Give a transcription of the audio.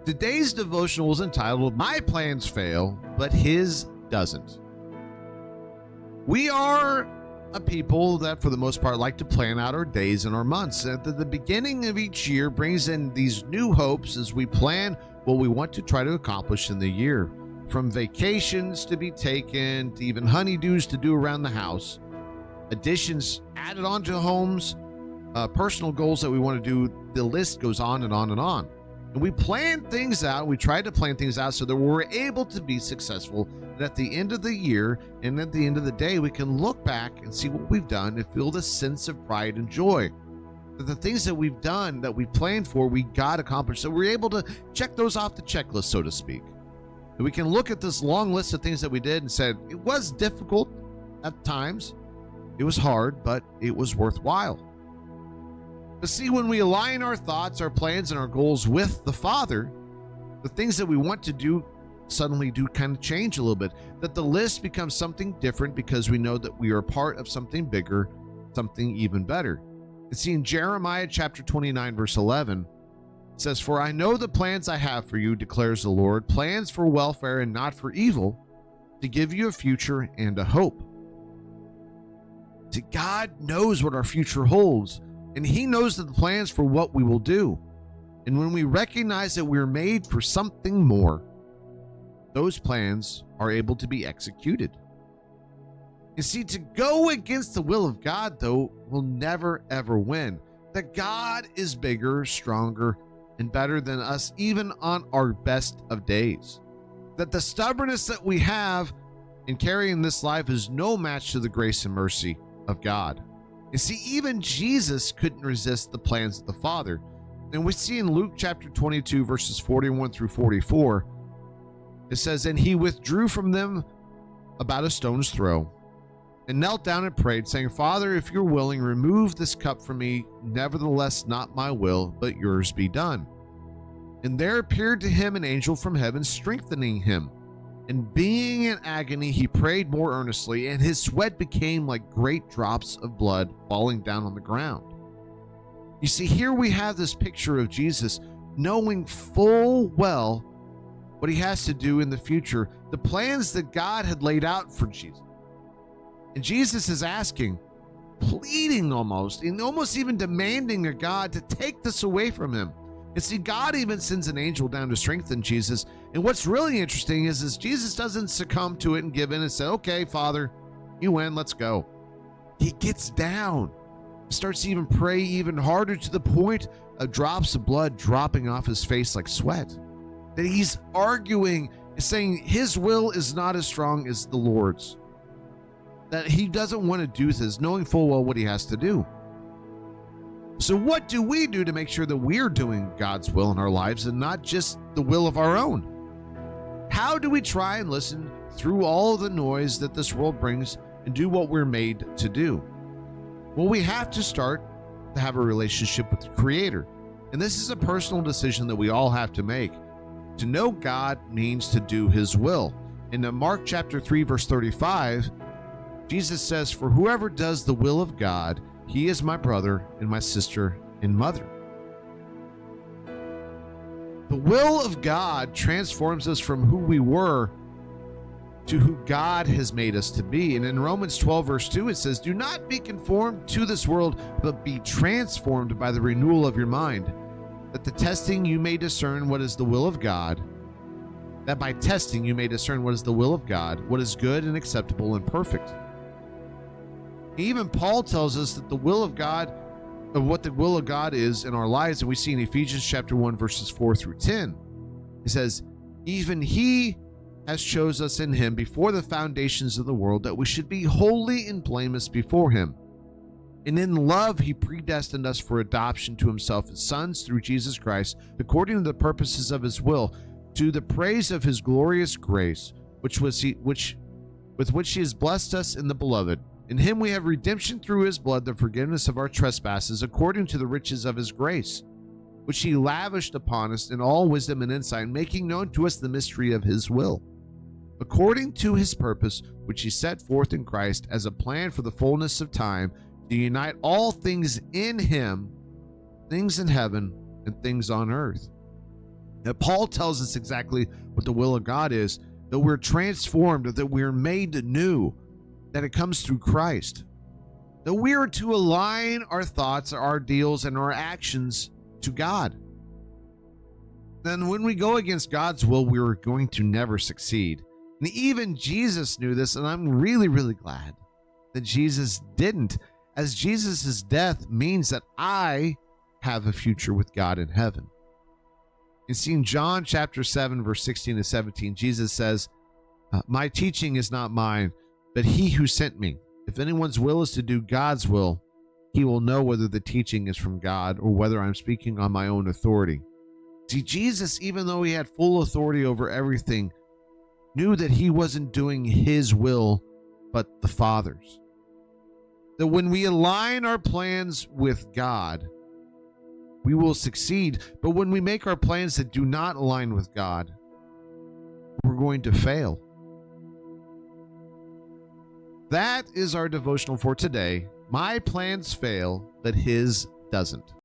Today's devotional is entitled, My Plans Fail, but His Doesn't. We are a people that, for the most part, like to plan out our days and our months. At the beginning of each year brings in these new hopes as we plan what we want to try to accomplish in the year. From vacations to be taken, to even honeydews to do around the house, additions added onto homes, personal goals that we want to do, the list goes on and on and on. And we plan things out. We try to plan things out so that we're able to be successful. And at the end of the year and at the end of the day, we can look back and see what we've done and feel this sense of pride and joy. That the things that we've done, that we planned for, we got accomplished. So we're able to check those off the checklist, so to speak. And we can look at this long list of things that we did and said, it was difficult at times. It was hard, but it was worthwhile. But see, when we align our thoughts, our plans, and our goals with the Father, the things that we want to do suddenly do kind of change a little bit. That the list becomes something different because we know that we are part of something bigger, something even better. And see, in Jeremiah chapter 29, verse 11, it says, For I know the plans I have for you, declares the Lord, plans for welfare and not for evil, to give you a future and a hope. See, God knows what our future holds. And He knows the plans for what we will do. And when we recognize that we're made for something more, those plans are able to be executed. You see, to go against the will of God, though, will never, ever win. That God is bigger, stronger, and better than us, even on our best of days. That the stubbornness that we have in carrying this life is no match to the grace and mercy of God. You see, even Jesus couldn't resist the plans of the Father. And we see in Luke chapter 22, verses 41 through 44, it says, And He withdrew from them about a stone's throw, and knelt down and prayed, saying, Father, if you're willing, remove this cup from me. Nevertheless, not my will, but yours be done. And there appeared to him an angel from heaven, strengthening him. And being in agony, he prayed more earnestly, and his sweat became like great drops of blood falling down on the ground. You see, here we have this picture of Jesus knowing full well what He has to do in the future, the plans that God had laid out for Jesus. And Jesus is asking, pleading almost, and almost even demanding of God to take this away from him. And see, God even sends an angel down to strengthen Jesus. And what's really interesting is Jesus doesn't succumb to it and give in and say, okay, Father, you win, let's go. He gets down, starts to even pray even harder, to the point of drops of blood dropping off his face like sweat. That he's arguing, saying his will is not as strong as the Lord's. That he doesn't want to do this, knowing full well what he has to do. So what do we do to make sure that we're doing God's will in our lives and not just the will of our own? How do we try and listen through all the noise that this world brings and do what we're made to do? Well, we have to start to have a relationship with the Creator. And this is a personal decision that we all have to make. To know God means to do His will. In Mark chapter 3, verse 35, Jesus says, For whoever does the will of God, he is my brother and my sister and mother. The will of God transforms us from who we were to who God has made us to be. And in Romans 12, verse 2, it says, Do not be conformed to this world, but be transformed by the renewal of your mind, that the testing you may discern what is the will of God, that by testing you may discern what is the will of God, what is good and acceptable and perfect. Even Paul tells us that the will of God, of what the will of God is in our lives, and we see in Ephesians chapter 1, verses 4 through 10. It says, Even He has chose us in Him before the foundations of the world, that we should be holy and blameless before Him. And in love He predestined us for adoption to Himself as sons through Jesus Christ, according to the purposes of His will, to the praise of His glorious grace, with which He has blessed us in the Beloved. In Him we have redemption through His blood, the forgiveness of our trespasses, according to the riches of His grace, which He lavished upon us in all wisdom and insight, making known to us the mystery of His will, according to His purpose, which He set forth in Christ as a plan for the fullness of time, to unite all things in Him, things in heaven and things on earth. Now, Paul tells us exactly what the will of God is, that we're transformed, that we're made new, that it comes through Christ. That we are to align our thoughts, our deals, and our actions to God. Then when we go against God's will, we're going to never succeed. And even Jesus knew this, and I'm really, really glad that Jesus didn't, as Jesus' death means that I have a future with God in heaven. You see, in John chapter 7, verse 16 to 17, Jesus says, my teaching is not mine, but he who sent me. If anyone's will is to do God's will, he will know whether the teaching is from God or whether I'm speaking on my own authority. See, Jesus, even though he had full authority over everything, knew that he wasn't doing his will, but the Father's. That when we align our plans with God, we will succeed. But when we make our plans that do not align with God, we're going to fail. That is our devotional for today. My plans fail, but his doesn't.